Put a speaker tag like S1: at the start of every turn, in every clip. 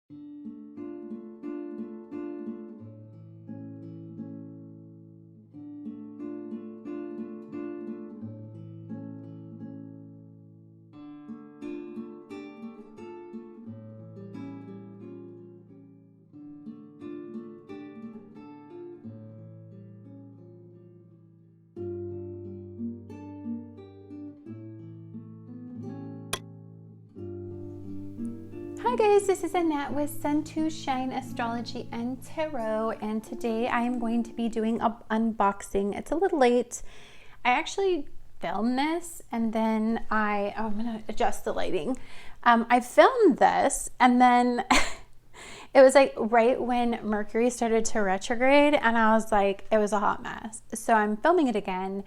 S1: Hi guys, this is Annette with Sun to Shine Astrology and Tarot, and today I am going to be doing an unboxing. It's a little late. I actually filmed this and then I'm going to adjust the lighting. I filmed this and then it was like right when Mercury started to retrograde, and I was like, it was a hot mess. So I'm filming it again,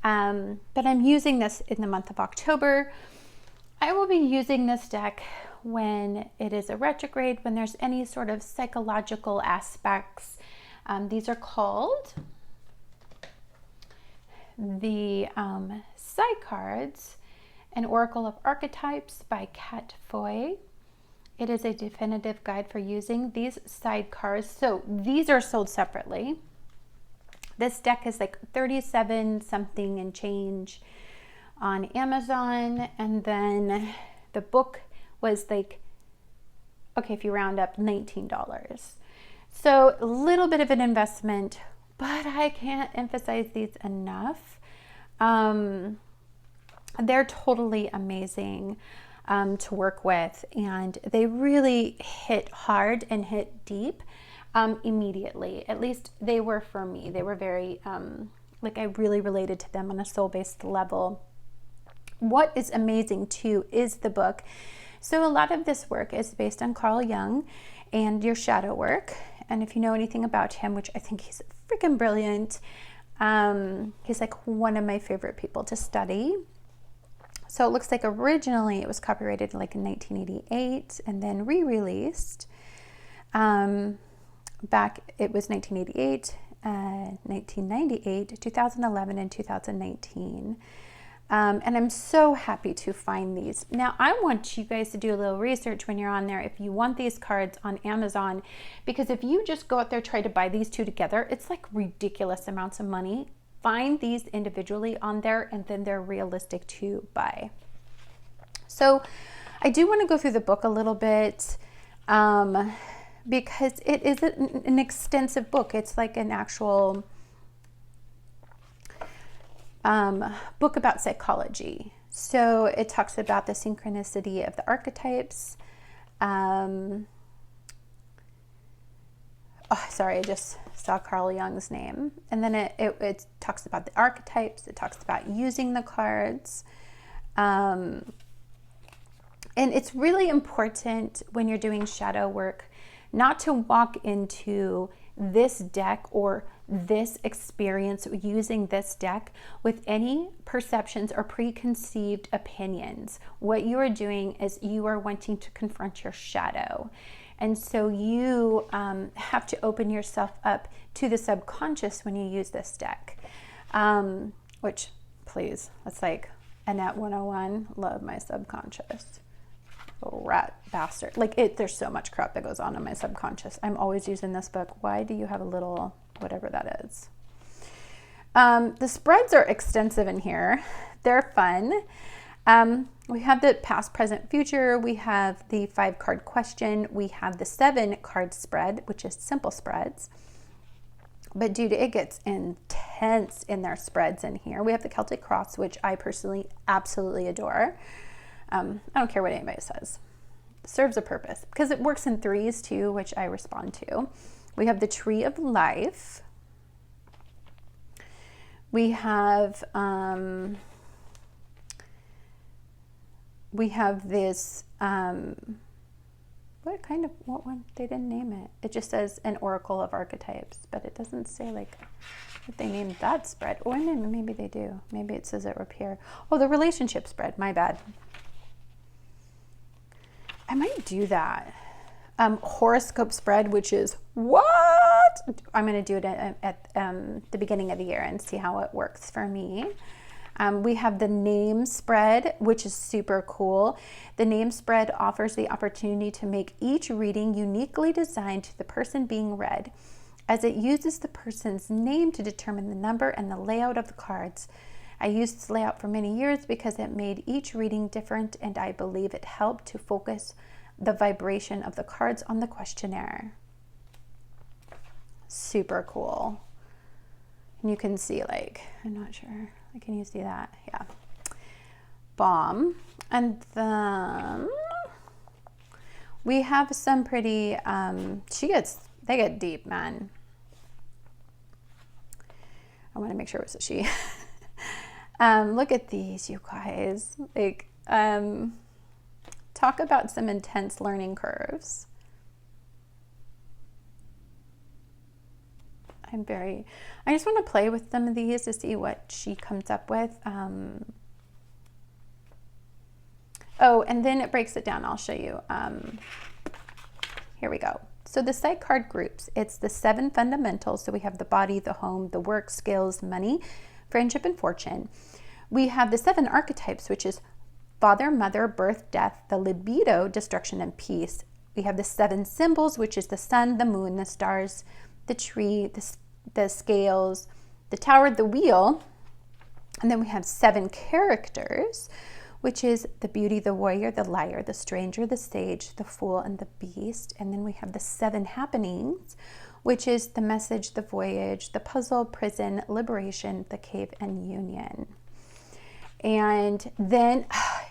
S1: but I'm using this in the month of October. I will be using this deck when it is a retrograde, when there's any sort of psychological aspects. These are called the Psycards, an Oracle of Archetypes by Catt Foy. It is a definitive guide for using these side cards. So these are sold separately. This deck is like 37 something and change on Amazon, and then the book was like, okay, if you round up, $19. So a little bit of an investment, but I can't emphasize these enough. They're totally amazing to work with, and they really hit hard and hit deep immediately. At least they were for me. They were very, like, I really related to them on a soul-based level. What is amazing too is the book. So a lot of this work is based on Carl Jung and your shadow work. And if you know anything about him, which I think he's freaking brilliant, he's like one of my favorite people to study. So it looks like originally it was copyrighted like in 1988 and then re-released. Back, it was 1988, 1998, 2011, and 2019. And I'm so happy to find these. Now, I want you guys to do a little research when you're on there if you want these cards on Amazon, because if you just go out there, try to buy these two together, it's like ridiculous amounts of money. Find these individually on there, and then they're realistic to buy. So I do want to go through the book a little bit, because it is an extensive book. It's like an actual book about psychology. So it talks about the synchronicity of the archetypes. Oh, sorry, I just saw Carl Jung's name. And then it talks about the archetypes. It talks about using the cards. And it's really important when you're doing shadow work not to walk into this deck or this experience using this deck with any perceptions or preconceived opinions. What you are doing is you are wanting to confront your shadow. And so you have to open yourself up to the subconscious when you use this deck. Which, please, that's like Annette 101, love my subconscious. Rat bastard. Like, there's so much crap that goes on in my subconscious. I'm always using this book. Why do you have a little whatever that is? The spreads are extensive in here. They're fun. We have the past, present, future. We have the 5-card question. We have the 7-card spread, which is simple spreads. But dude, it gets intense in their spreads in here. We have the Celtic cross, which I personally absolutely adore. I don't care what anybody says. It serves a purpose because it works in 3s too, which I respond to. We have the Tree of Life. We have this, what one? They didn't name it. It just says an Oracle of Archetypes, but it doesn't say like if they named that spread. Or maybe they do. Maybe it says it up here. Oh, the relationship spread, my bad. I might do that. Horoscope spread, which is what? I'm going to do it at the beginning of the year and see how it works for me. We have the name spread, which is super cool. The name spread offers the opportunity to make each reading uniquely designed to the person being read, as it uses the person's name to determine the number and the layout of the cards. I used this layout for many years because it made each reading different, and I believe it helped to focus the vibration of the cards on the questionnaire. Super cool. And you can see, like, I'm not sure. Can you see that? Yeah. Bomb. And then we have some pretty, they get deep, man. I want to make sure it was a she. Look at these, you guys. Like, talk about some intense learning curves. I just want to play with some of these to see what she comes up with. Oh, and then it breaks it down. I'll show you. Here we go. So the Psycard groups, it's the 7 fundamentals. So we have the body, the home, the work, skills, money, friendship, and fortune. We have the 7 archetypes, which is father, mother, birth, death, the libido, destruction, and peace. We have the 7 symbols, which is the sun, the moon, the stars, the tree, the scales, the tower, the wheel. And then we have 7 characters, which is the beauty, the warrior, the liar, the stranger, the sage, the fool, and the beast. And then we have the 7 happenings, which is the message, the voyage, the puzzle, prison, liberation, the cave, and union. And then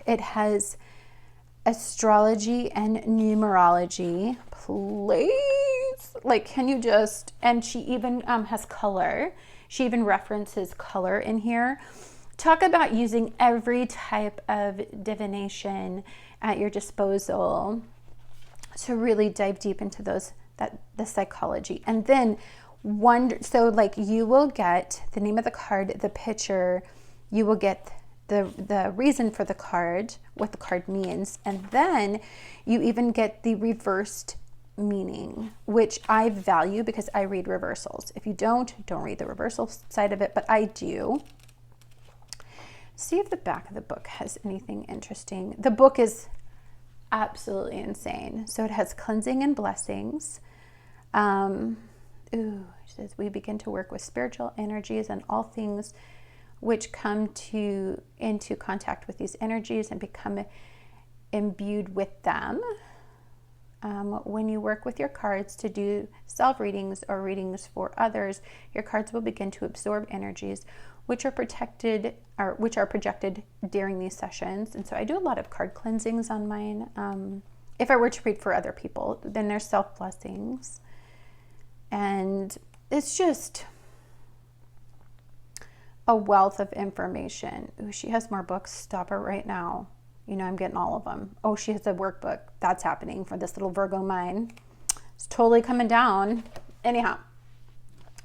S1: it has astrology and numerology. Please, like, can you just, and she even has color. She even references color in here. Talk about using every type of divination at your disposal to really dive deep into the psychology. And then so like you will get the name of the card, the picture, you will get the reason for the card, what the card means, and then you even get the reversed meaning, which I value because I read reversals. If you don't read the reversal side of it, but I do. See if the back of the book has anything interesting. The book is absolutely insane. So it has cleansing and blessings. It says we begin to work with spiritual energies and all things which come into contact with these energies and become imbued with them. When you work with your cards to do self-readings or readings for others, your cards will begin to absorb energies which are projected during these sessions. And so I do a lot of card cleansings on mine. If I were to read for other people, then there's self-blessings. And it's just a wealth of information. Ooh, she has more books. Stop her right now. You know I'm getting all of them. Oh, she has a workbook. That's happening for this little Virgo mind. It's totally coming down. Anyhow,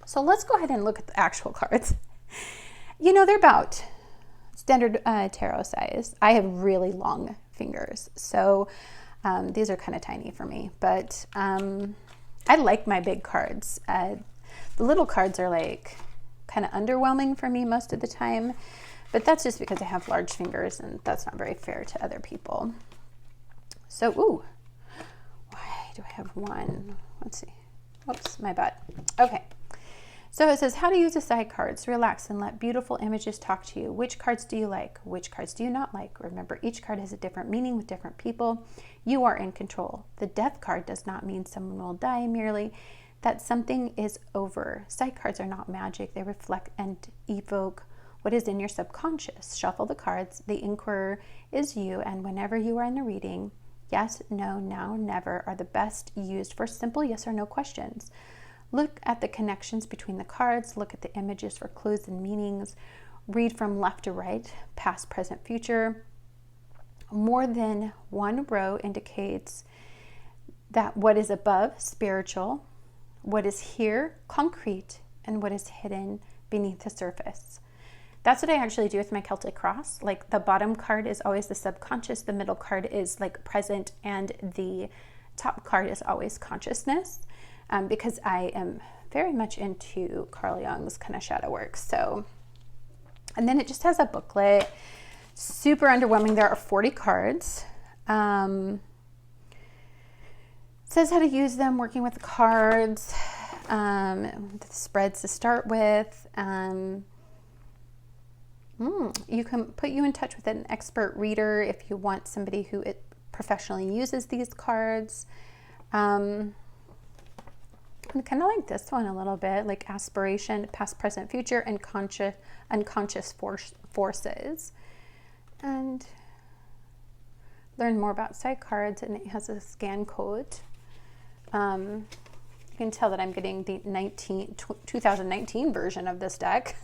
S1: so let's go ahead and look at the actual cards. You know, they're about standard tarot size. I have really long fingers, so these are kind of tiny for me, but I like my big cards. The little cards are like kind of underwhelming for me most of the time, but that's just because I have large fingers and that's not very fair to other people. So, ooh, why do I have one? Let's see. Whoops, my bad. Okay. So it says how to use the side cards. Relax and let beautiful images talk to you. Which cards do you like? Which cards do you not like? Remember, each card has a different meaning with different people. You are in control. The death card does not mean someone will die, merely that something is over. Side cards are not magic. They reflect and evoke what is in your subconscious. Shuffle the cards. The inquirer is you, and whenever you are in a reading, yes, no, now, never are the best used for simple yes or no questions. Look at the connections between the cards. Look at the images for clues and meanings. Read from left to right, past, present, future. More than one row indicates that what is above, spiritual, what is here, concrete, and what is hidden beneath the surface. That's what I actually do with my Celtic cross. Like the bottom card is always the subconscious, the middle card is like present, and the top card is always consciousness. Because I am very much into Carl Jung's kind of shadow work. So And then it just has a booklet. Super underwhelming. There are 40 cards. It says how to use them, working with the cards, the spreads to start with. You can put you in touch with an expert reader if you want somebody who professionally uses these cards. I kind of like this one a little bit, like aspiration, past, present, future, and unconscious forces. And learn more about Psycards, and it has a scan code. You can tell that I'm getting the 2019 version of this deck.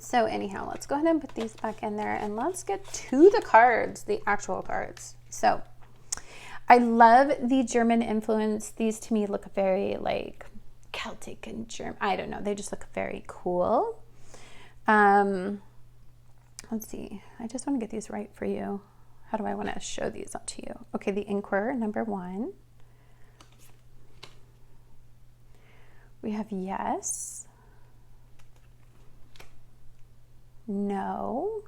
S1: So anyhow, let's go ahead and put these back in there, and let's get to the cards, the actual cards. So I love the German influence. These to me look very like Celtic and German. I don't know. They just look very cool. Let's see. I just want to get these right for you. How do I want to show these up to you? Okay, the Inquirer, number 1. We have yes. No.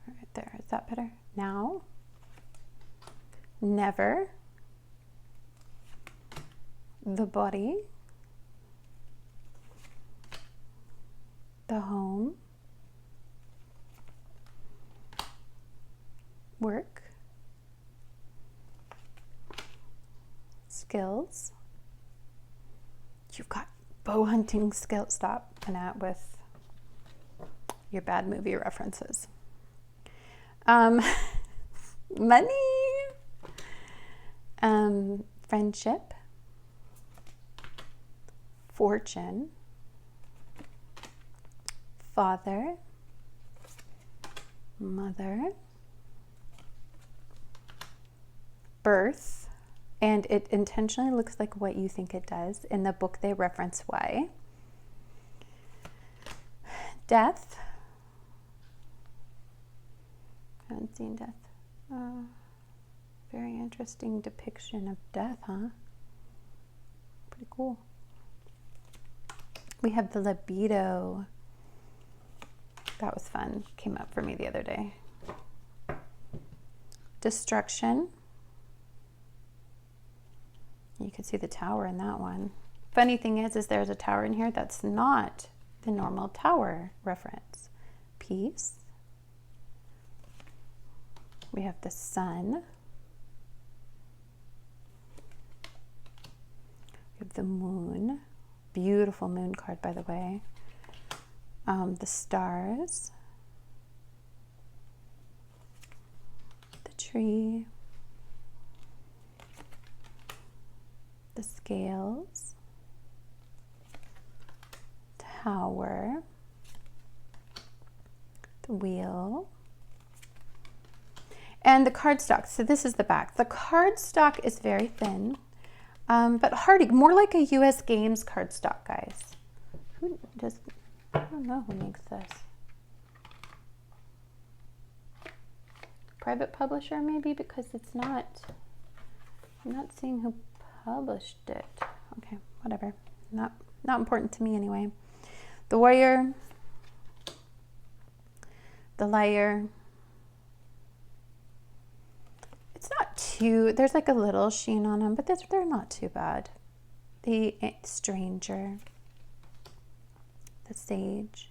S1: Right there. Is that better? Now. Never. The body. The home. Work. Skills. You've got bow hunting skills. Stop, Annette, with your bad movie references. Money. Friendship. Fortune. Father. Mother. Birth. And it intentionally looks like what you think it does. In the book, they reference why. Death. I haven't seen death. Very interesting depiction of death, huh? Pretty cool. We have the libido. That was fun. Came up for me the other day. Destruction. You can see the tower in that one. Funny thing is there's a tower in here that's not the normal tower reference. Peace. We have the sun. We have the moon. Beautiful moon card, by the way. The stars. The tree. The scales, tower, the wheel, and the cardstock. So this is the back. The cardstock is very thin, but hardy, more like a US Games cardstock, guys. Who does, I don't know who makes this. Private publisher maybe, because it's not, I'm not seeing who published it. Okay, whatever. Not important to me anyway. The warrior, the liar. It's not too, there's like a little sheen on them, but they're not too bad. The stranger, the sage,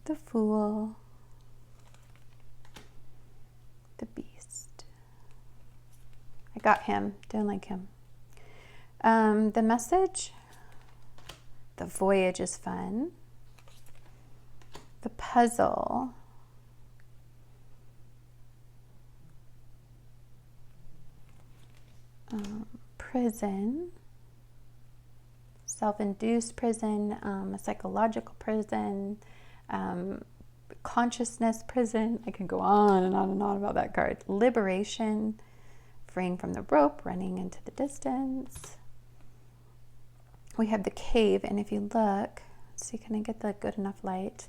S1: the fool, the beast. I got him. Don't like him. The message. The voyage is fun. The puzzle. Prison. Self-induced prison. A psychological prison. Consciousness prison. I can go on and on and on about that card. Liberation. Freeing from the rope, running into the distance. We have the cave, and if you look, let's see, can I get the good enough light?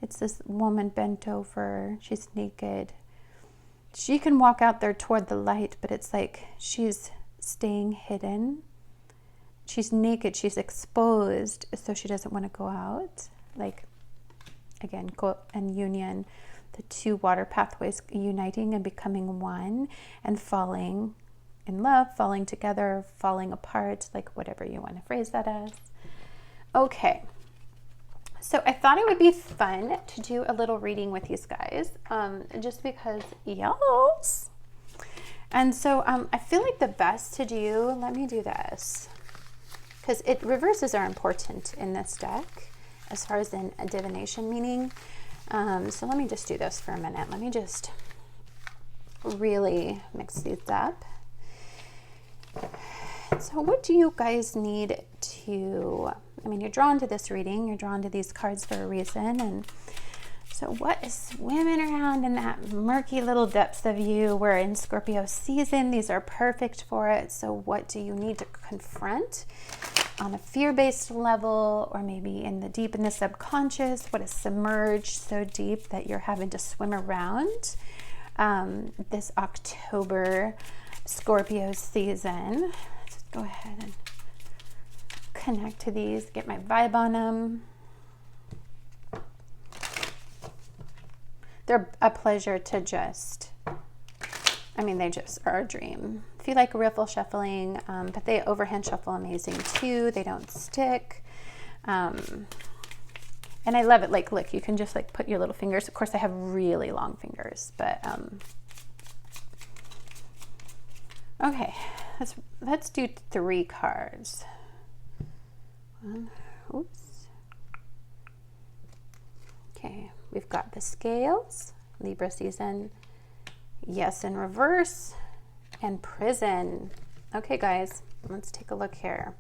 S1: It's this woman bent over, she's naked. She can walk out there toward the light, but it's like she's staying hidden. She's naked, she's exposed, so she doesn't want to go out. Like, again, and union, the two water pathways uniting and becoming one and falling in love, falling together, falling apart, like whatever you want to phrase that as. Okay. So I thought it would be fun to do a little reading with these guys, just because, yes. And so I feel like the best to do, let me do this, because reverses are important in this deck as far as in a divination meaning. So let me just do this for a minute. Let me just really mix these up. So what do you guys need to, I mean, you're drawn to this reading, you're drawn to these cards for a reason. And so what is swimming around in that murky little depths of you? We're in Scorpio season. These are perfect for it. So what do you need to confront on a fear-based level, or maybe in the subconscious? What is submerged so deep that you're having to swim around this October Scorpio season? Let's go ahead and connect to these, get my vibe on them. They're a pleasure to just, I mean, they just are a dream. If you like riffle shuffling, but they overhand shuffle amazing too. They don't stick. And I love it. Like, look, you can just like put your little fingers. Of course, I have really long fingers, but okay, let's do 3 cards. Oops. Okay, we've got the scales, Libra season, yes in reverse, and prison. Okay, guys, let's take a look here.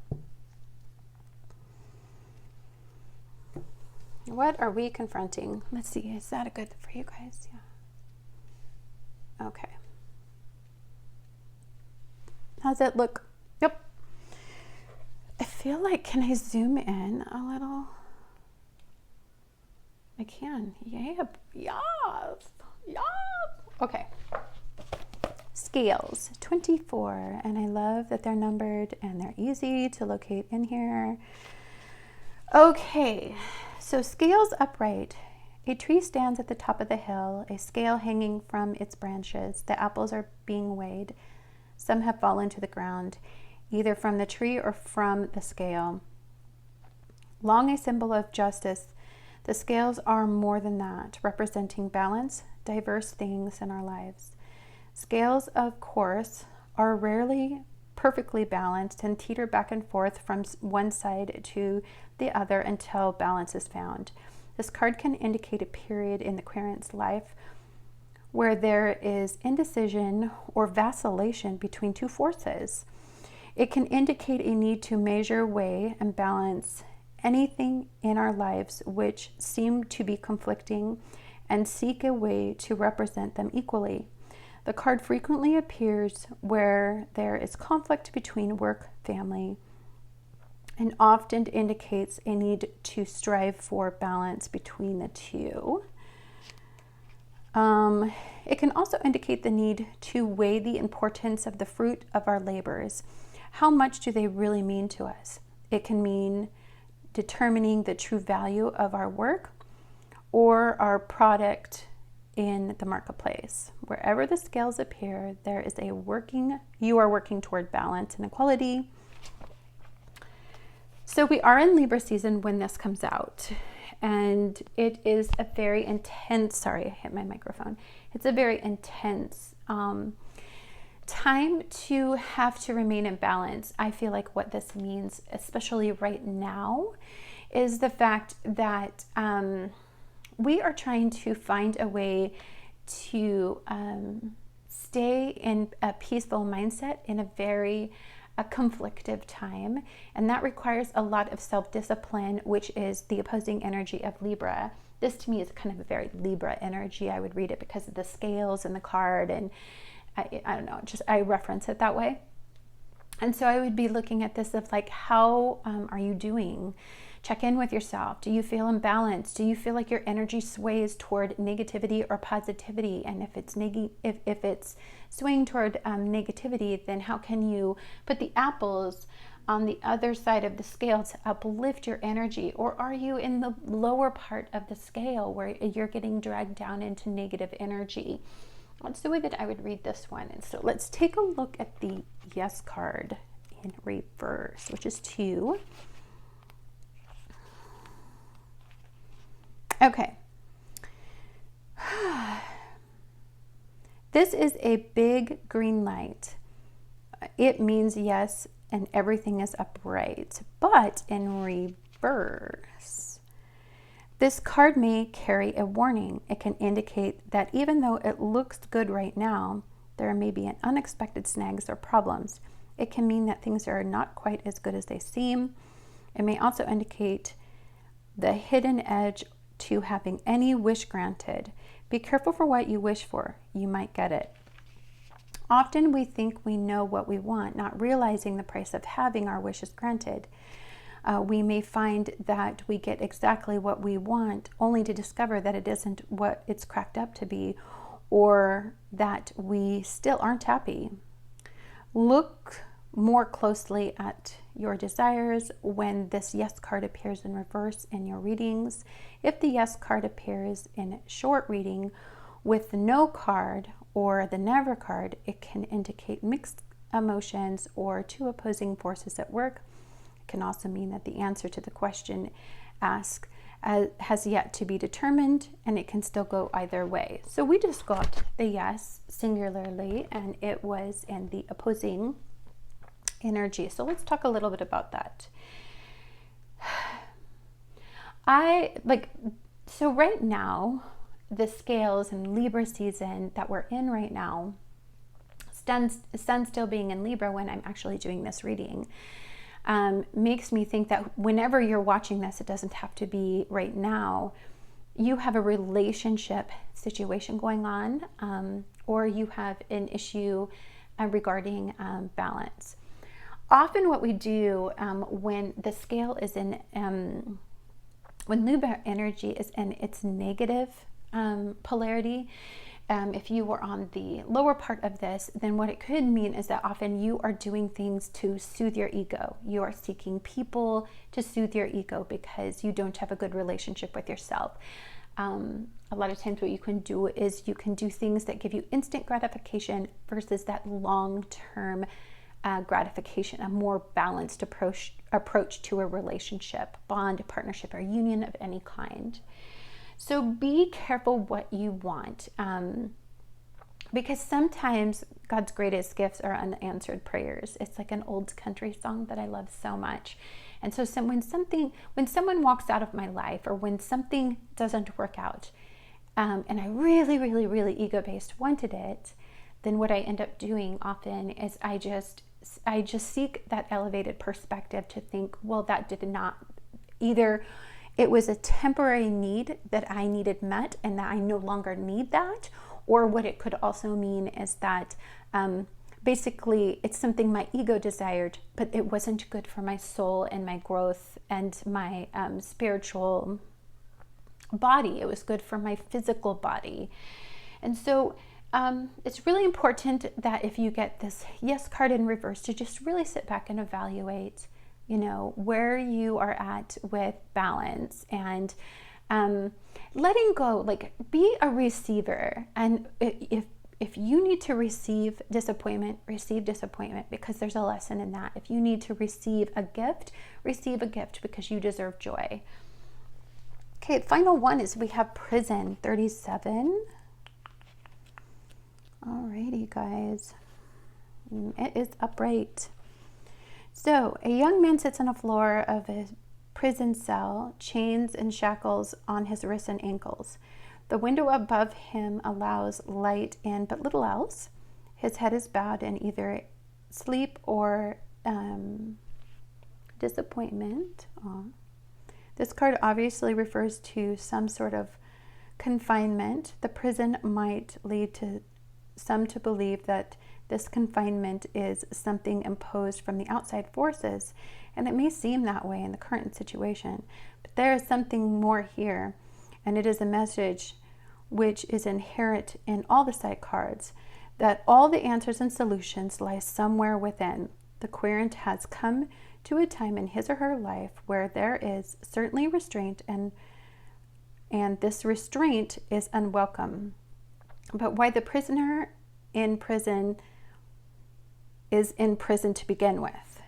S1: What are we confronting? Let's see, is that a good for you guys? Yeah. Okay. How's it look? Yep. I feel like, can I zoom in a little? I can. Yep. Yes. Yes. Okay. Scales 24, and I love that they're numbered and they're easy to locate in here. Okay, so scales upright. A tree stands at the top of the hill, a scale hanging from its branches. The apples are being weighed. Some have fallen to the ground, either from the tree or from the scale. Long a symbol of justice, the scales are more than that, representing balance, diverse things in our lives. Scales, of course, are rarely perfectly balanced and teeter back and forth from one side to the other until balance is found. This card can indicate a period in the querent's life where there is indecision or vacillation between two forces. It can indicate a need to measure, weigh, and balance anything in our lives which seem to be conflicting and seek a way to represent them equally. The card frequently appears where there is conflict between work, family, and often indicates a need to strive for balance between the two. It can also indicate the need to weigh the importance of the fruit of our labors. How much do they really mean to us? It can mean determining the true value of our work or our product in the marketplace. Wherever the scales appear, there is you are working toward balance and equality. So we are in Libra season when this comes out, and it is a very intense, sorry, I hit my microphone. It's a very intense time to have to remain in balance. I feel like what this means, especially right now, is the fact that we are trying to find a way to stay in a peaceful mindset in a very conflictive time, and that requires a lot of self-discipline, which is the opposing energy of Libra. This to me is kind of a very Libra energy. I would read it because of the scales and the card, and I don't know, just I reference it that way. And so I would be looking at this of like, how are you doing Check in with yourself. Do you feel imbalanced? Do you feel like your energy sways toward negativity or positivity? And if it's if it's swaying toward negativity, then how can you put the apples on the other side of the scale to uplift your energy? Or are you in the lower part of the scale where you're getting dragged down into negative energy? That's the way that I would read this one. And so let's take a look at the Yes card in reverse, which is 2. Okay. This is a big green light. It means yes, and everything is upright. But in reverse, this card may carry a warning. It can indicate that even though it looks good right now, there may be an unexpected snags or problems. It can mean that things are not quite as good as they seem. It may also indicate the hidden edge to having any wish granted. Be careful for what you wish for. You might get it. Often we think we know what we want, not realizing the price of having our wishes granted. We may find that we get exactly what we want, only to discover that it isn't what it's cracked up to be, or that we still aren't happy. Look more closely at your desires when this yes card appears in reverse in your readings. If the yes card appears in short reading with no card or the never card, it can indicate mixed emotions or 2 opposing forces at work. It can also mean that the answer to the question asked has yet to be determined, and it can still go either way. So we just got the yes singularly, and it was in the opposing energy. So let's talk a little bit about that. So right now, the scales and Libra season that we're in right now, sun still being in Libra when I'm actually doing this reading, makes me think that whenever you're watching this, it doesn't have to be right now, you have a relationship situation going on, or you have an issue regarding balance. Often what we do when the scale is in, when Libra energy is in its negative polarity, if you were on the lower part of this, then what it could mean is that often you are doing things to soothe your ego. You are seeking people to soothe your ego because you don't have a good relationship with yourself. A lot of times what you can do is you can do things that give you instant gratification versus that long-term gratification, a more balanced approach to a relationship, bond, partnership, or union of any kind. So be careful what you want, because sometimes God's greatest gifts are unanswered prayers. It's like an old country song that I love so much. And so when someone walks out of my life, or when something doesn't work out, and I really, really, really ego-based wanted it, then what I end up doing often is I just seek that elevated perspective to think, well, that did not, either it was a temporary need that I needed met and that I no longer need that, or what it could also mean is that basically it's something my ego desired, but it wasn't good for my soul and my growth and my spiritual body. It was good for my physical body. And so it's really important that if you get this yes card in reverse, to just really sit back and evaluate, where you are at with balance and letting go. Like, be a receiver. And if you need to receive disappointment, because there's a lesson in that. If you need to receive a gift because you deserve joy. Okay, final one is we have prison 37. Alrighty, guys. It is upright. So, a young man sits on the floor of a prison cell, chains and shackles on his wrists and ankles. The window above him allows light in, but little else. His head is bowed in either sleep or disappointment. This card obviously refers to some sort of confinement. The prison might lead to some to believe that This confinement is something imposed from the outside forces, and it may seem that way in the current situation, but there is something more here, and it is a message which is inherent in all the Psycards, that all the answers and solutions lie somewhere within. The querent has come to a time in his or her life where there is certainly restraint, and this restraint is unwelcome. But why the prisoner in prison is in prison to begin with?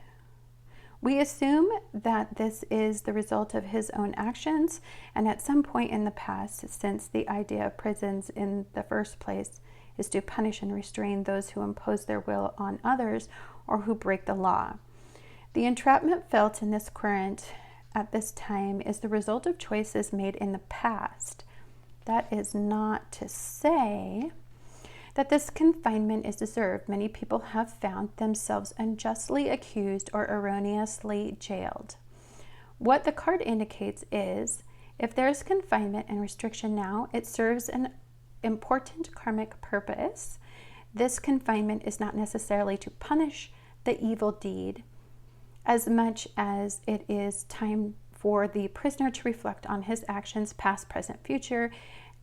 S1: We assume that this is the result of his own actions, and at some point in the past, since the idea of prisons in the first place is to punish and restrain those who impose their will on others or who break the law. The entrapment felt in this querent at this time is the result of choices made in the past. That is not to say that this confinement is deserved. Many people have found themselves unjustly accused or erroneously jailed. What the card indicates is, if there's confinement and restriction now, it serves an important karmic purpose. This confinement is not necessarily to punish the evil deed, as much as it is time for the prisoner to reflect on his actions, past, present, future,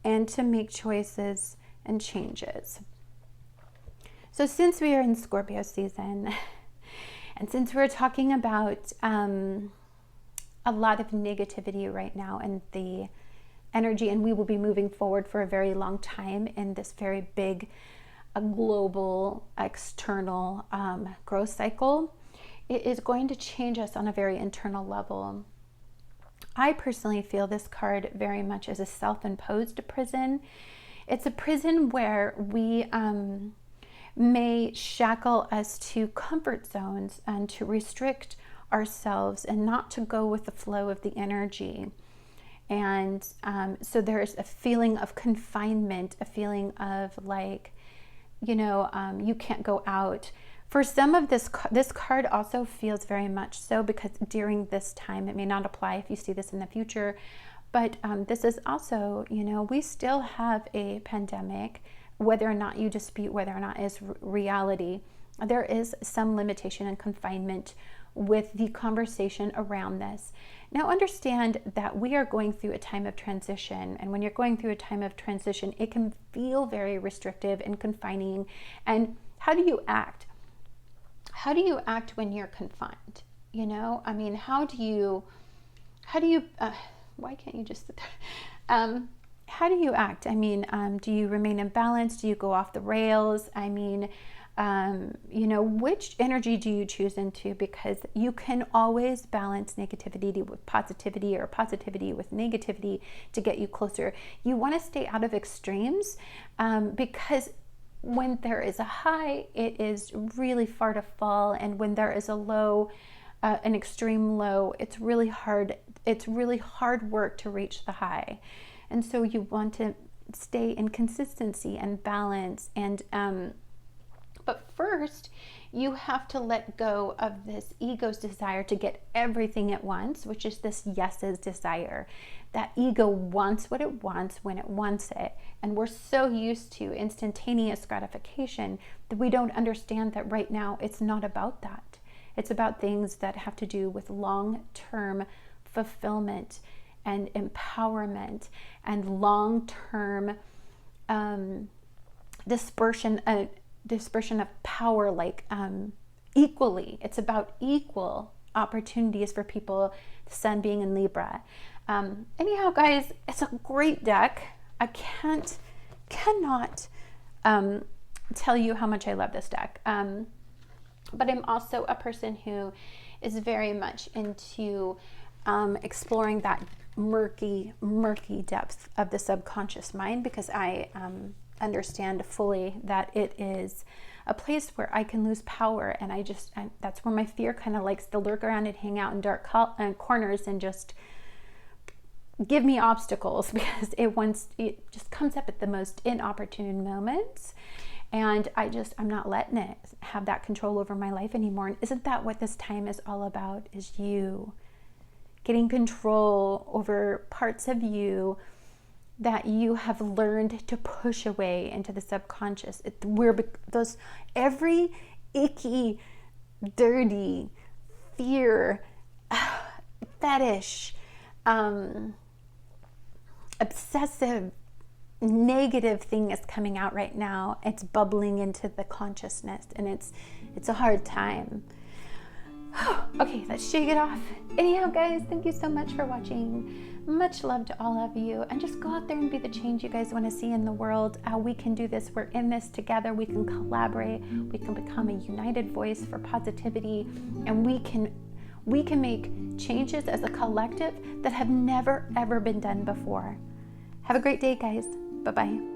S1: and to make choices and changes. So since we are in Scorpio season, and since we're talking about a lot of negativity right now in the energy, and we will be moving forward for a very long time in this very big global external growth cycle, it is going to change us on a very internal level. I personally feel this card very much as a self-imposed prison. It's a prison where we may shackle us to comfort zones and to restrict ourselves and not to go with the flow of the energy. And so there's a feeling of confinement, a feeling of like, you can't go out. For some of this card also feels very much so, because during this time, it may not apply if you see this in the future, but this is also, we still have a pandemic, whether or not you dispute whether or not it's reality. There is some limitation and confinement with the conversation around this. Now understand that we are going through a time of transition, and when you're going through a time of transition, it can feel very restrictive and confining. And how do you act? How do you act when you're confined? I mean, how do you, why can't you just sit there? How do you act? I mean, do you remain in balance? Do you go off the rails? I mean, which energy do you choose into? Because you can always balance negativity with positivity, or positivity with negativity, to get you closer. You want to stay out of extremes, because when there is a high, it is really far to fall. And when there is a low, an extreme low, it's really hard. It's really hard work to reach the high. And so you want to stay in consistency and balance. And but first, you have to let go of this ego's desire to get everything at once, which is this yes's desire. That ego wants what it wants when it wants it. And we're so used to instantaneous gratification that we don't understand that right now it's not about that. It's about things that have to do with long-term fulfillment and empowerment and long-term dispersion of power, like equally. It's about equal opportunities for people, the sun being in Libra. Anyhow, guys, it's a great deck. I cannot tell you how much I love this deck. But I'm also a person who is very much into exploring that murky depth of the subconscious mind, because I understand fully that it is a place where I can lose power, and that's where my fear kind of likes to lurk around and hang out in dark corners and just give me obstacles, because it just comes up at the most inopportune moments, and I'm not letting it have that control over my life anymore. And isn't that what this time is all about? Is you getting control over parts of you that you have learned to push away into the subconscious. Every icky, dirty, fear, fetish, obsessive, negative thing is coming out right now. It's bubbling into the consciousness, and it's a hard time. Okay, let's shake it off. Anyhow, guys, thank you so much for watching. Much love to all of you, and just go out there and be the change you guys want to see in the world. We can do this. We're in this together. We can collaborate. We can become a united voice for positivity, and we can make changes as a collective that have never ever been done before. Have a great day, guys. Bye-bye.